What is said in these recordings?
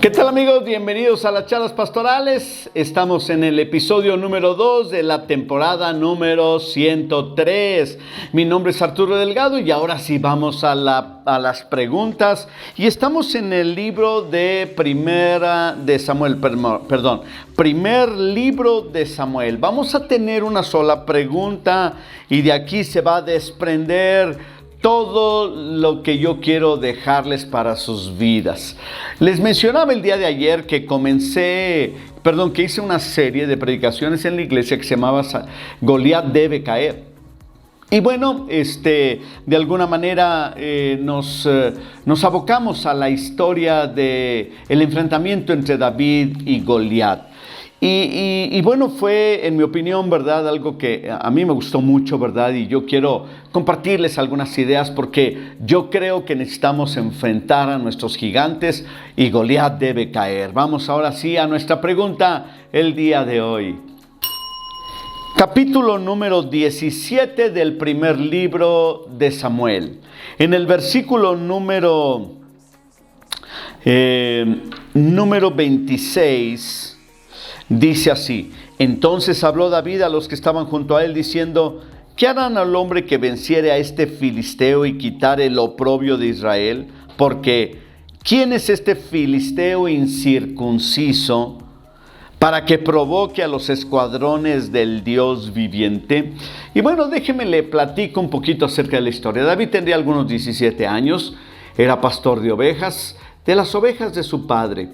¿Qué tal, amigos? Bienvenidos a las charlas pastorales. Estamos en el episodio número 2 de la temporada número 103. Mi nombre es Arturo Delgado y ahora sí vamos a las preguntas. Y estamos en el libro de primer libro de Samuel. Vamos a tener una sola pregunta y de aquí se va a desprender todo lo que yo quiero dejarles para sus vidas. Les mencionaba el día de ayer que que hice una serie de predicaciones en la iglesia que se llamaba Goliat debe caer. Y bueno, de alguna manera nos abocamos a la historia del enfrentamiento entre David y Goliat. Y bueno, fue, en mi opinión, ¿verdad?, algo que a mí me gustó mucho, ¿verdad? Y yo quiero compartirles algunas ideas porque yo creo que necesitamos enfrentar a nuestros gigantes y Goliat debe caer. Vamos ahora sí a nuestra pregunta el día de hoy. Capítulo número 17 del primer libro de Samuel. En el versículo número 26... dice así: entonces habló David a los que estaban junto a él diciendo: ¿qué harán al hombre que venciere a este filisteo y quitare el oprobio de Israel? Porque ¿quién es este filisteo incircunciso para que provoque a los escuadrones del Dios viviente? Y bueno, déjeme le platico un poquito acerca de la historia. David tendría algunos 17 años, era pastor de ovejas, de las ovejas de su padre.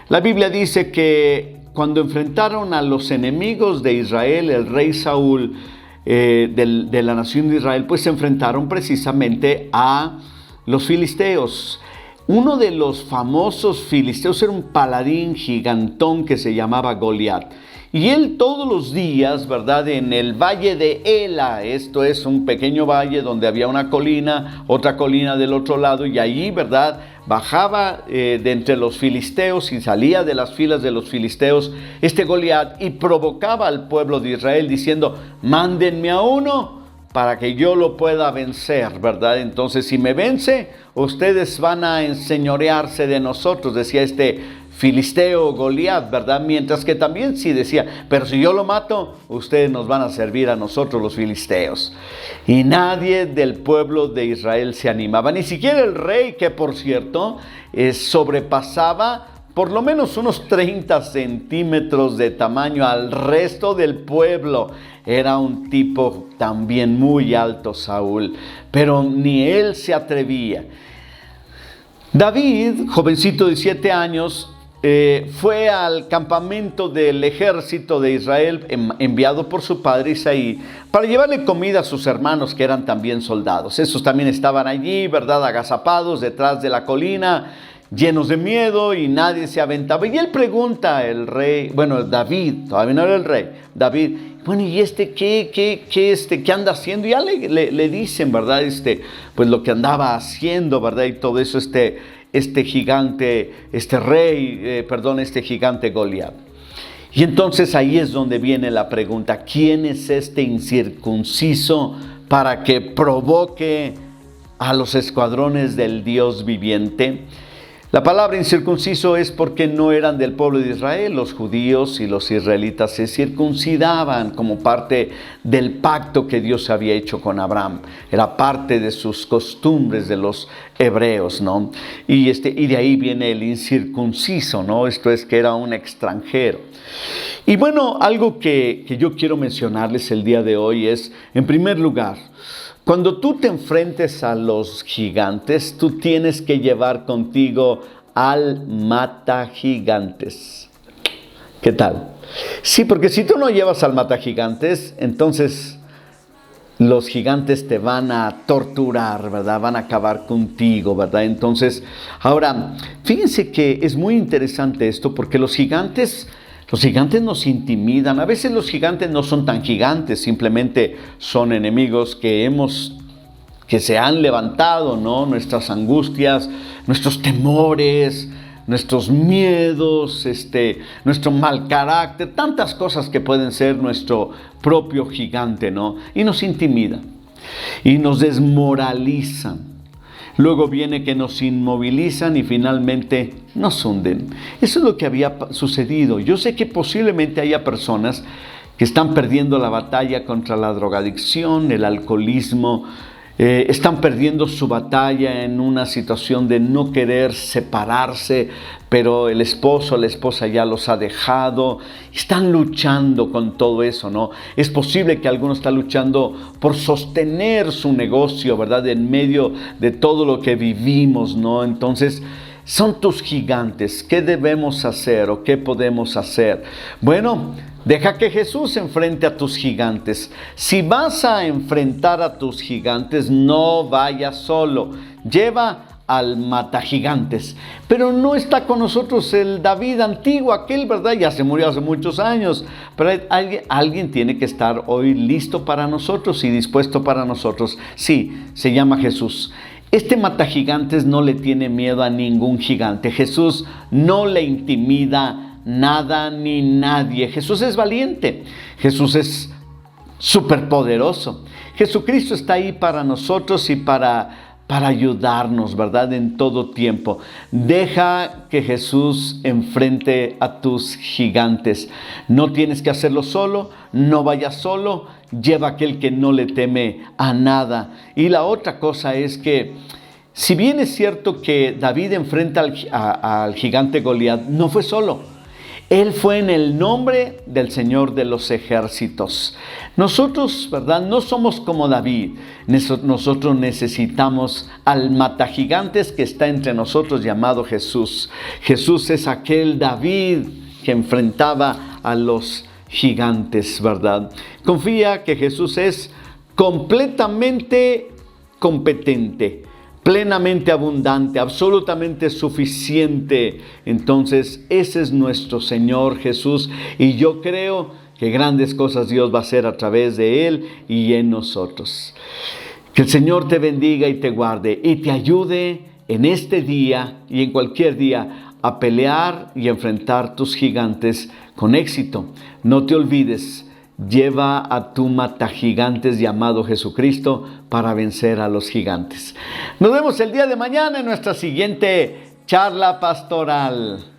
La Biblia dice que cuando enfrentaron a los enemigos de Israel, el rey Saúl de la nación de Israel, pues se enfrentaron precisamente a los filisteos. Uno de los famosos filisteos era un paladín gigantón que se llamaba Goliat. Y él todos los días, ¿verdad?, en el valle de Ela, esto es un pequeño valle donde había una colina, otra colina del otro lado, y allí, ¿verdad?, bajaba de entre los filisteos y salía de las filas de los filisteos Goliat y provocaba al pueblo de Israel diciendo: mándenme a uno para que yo lo pueda vencer, ¿verdad? Entonces, si me vence, ustedes van a enseñorearse de nosotros, decía filisteo Goliat, ¿verdad? Mientras que también sí decía: pero si yo lo mato, ustedes nos van a servir a nosotros los filisteos. Y nadie del pueblo de Israel se animaba, ni siquiera el rey, que por cierto sobrepasaba por lo menos unos 30 centímetros de tamaño al resto del pueblo. Era un tipo también muy alto, Saúl, pero ni él se atrevía. David, jovencito de 7 años, fue al campamento del ejército de Israel enviado por su padre Isaí para llevarle comida a sus hermanos que eran también soldados. Esos también estaban allí, ¿verdad?, agazapados detrás de la colina, llenos de miedo, y nadie se aventaba. Y él pregunta al rey, David, todavía no era el rey, David: bueno, ¿y qué anda haciendo? Y ya le dicen, ¿verdad? Pues lo que andaba haciendo, ¿verdad? Y todo eso, este gigante Goliat. Y entonces ahí es donde viene la pregunta: ¿quién es este incircunciso para que provoque a los escuadrones del Dios viviente? La palabra incircunciso es porque no eran del pueblo de Israel. Los judíos y los israelitas se circuncidaban como parte del pacto que Dios había hecho con Abraham. Era parte de sus costumbres de los hebreos, ¿no? Y de ahí viene el incircunciso, ¿no? Esto es que era un extranjero. Y bueno, algo que yo quiero mencionarles el día de hoy es, en primer lugar, cuando tú te enfrentes a los gigantes, tú tienes que llevar contigo al matagigantes. ¿Qué tal? Sí, porque si tú no llevas al matagigantes, entonces los gigantes te van a torturar, ¿verdad? Van a acabar contigo, ¿verdad? Entonces, ahora, fíjense que es muy interesante esto porque los gigantes nos intimidan. A veces los gigantes no son tan gigantes, simplemente son enemigos que se han levantado, ¿no? Nuestras angustias, nuestros temores, nuestros miedos, nuestro mal carácter, tantas cosas que pueden ser nuestro propio gigante, ¿no? Y nos intimidan y nos desmoralizan. Luego viene que nos inmovilizan y finalmente nos hunden. Eso es lo que había sucedido. Yo sé que posiblemente haya personas que están perdiendo la batalla contra la drogadicción, el alcoholismo, están perdiendo su batalla en una situación de no querer separarse, pero el esposo o la esposa ya los ha dejado. Están luchando con todo eso, ¿no? Es posible que alguno está luchando por sostener su negocio, ¿verdad? En medio de todo lo que vivimos, ¿no? Entonces, son tus gigantes. ¿Qué debemos hacer o qué podemos hacer? Bueno, deja que Jesús enfrente a tus gigantes. Si vas a enfrentar a tus gigantes, no vayas solo. Lleva al matagigantes. Pero no está con nosotros el David antiguo, aquel, ¿verdad? Ya se murió hace muchos años. Pero alguien tiene que estar hoy listo para nosotros y dispuesto para nosotros. Sí, se llama Jesús. Este matagigantes no le tiene miedo a ningún gigante. Jesús no le intimida nada ni nadie. Jesús es valiente. Jesús es superpoderoso. Jesucristo está ahí para nosotros y para ayudarnos, ¿verdad? En todo tiempo. Deja que Jesús enfrente a tus gigantes. No tienes que hacerlo solo, no vayas solo, lleva a aquel que no le teme a nada. Y la otra cosa es que, si bien es cierto que David enfrenta al gigante Goliat, no fue solo. Él fue en el nombre del Señor de los ejércitos. Nosotros, ¿verdad? No somos como David. Nosotros necesitamos al matagigantes que está entre nosotros llamado Jesús. Jesús es aquel David que enfrentaba a los gigantes, ¿verdad? Confía que Jesús es completamente competente, plenamente abundante, absolutamente suficiente. Entonces, ese es nuestro Señor Jesús, y yo creo que grandes cosas Dios va a hacer a través de Él y en nosotros. Que el Señor te bendiga y te guarde y te ayude en este día y en cualquier día a pelear y enfrentar tus gigantes con éxito. No te olvides, lleva a tu matagigantes llamado Jesucristo para vencer a los gigantes. Nos vemos el día de mañana en nuestra siguiente charla pastoral.